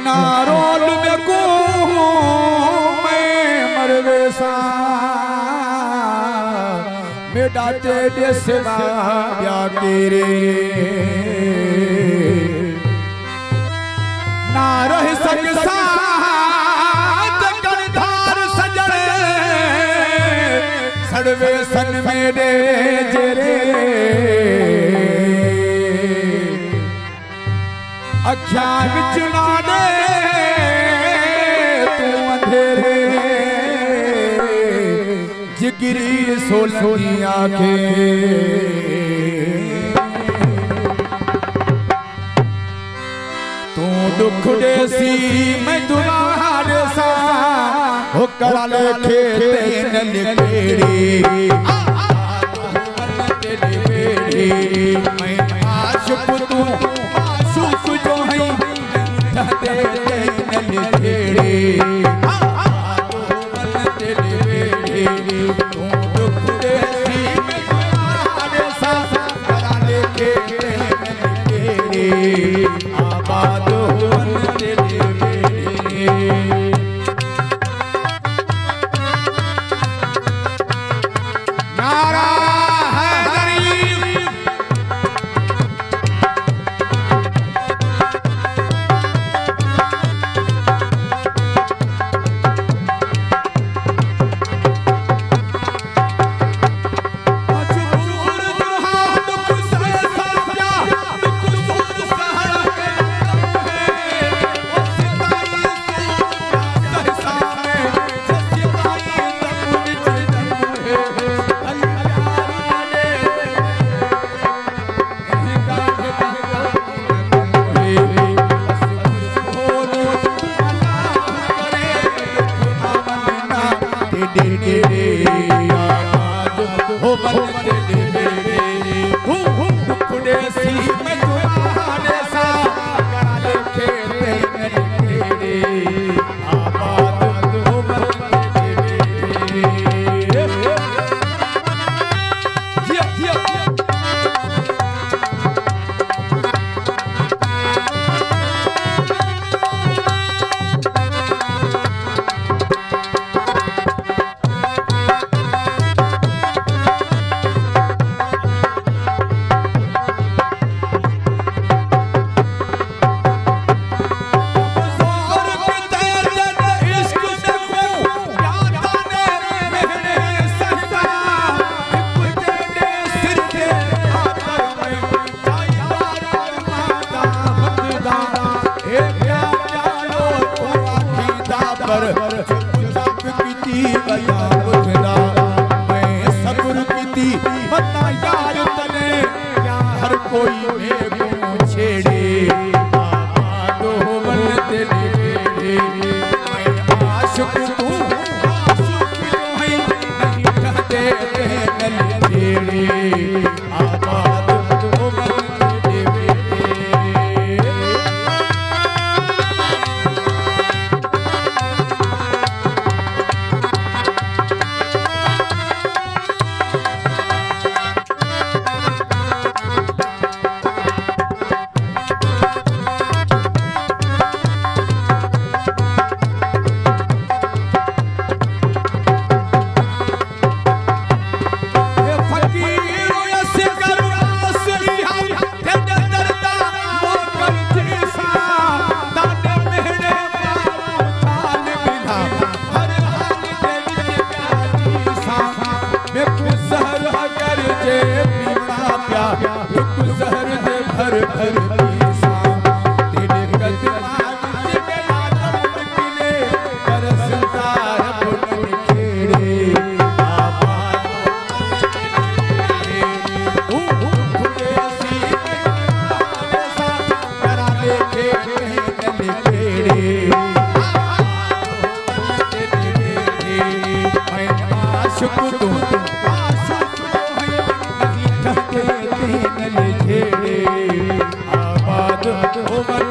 नारोल में को मैं मरवेसा मेरा तेरे सिवा क्या तेरे ना रह सकसा करधार सजन सड़वे सन मेरे जेरे अख्या विच ना दे तू अंधेरे जिगरी सोलनी आंखें तू दुख देसी मैं दुलार सा हो करा लेखे तेन लिखेड़ी तेरी बेड़ी मैं आशिक तू आशिक जो है तेन लिखेड़ी तेरी बेड़ी तू दुख देसी मैं दुलार सा करा लेखे तेन लिखेड़ी आबाद आबाद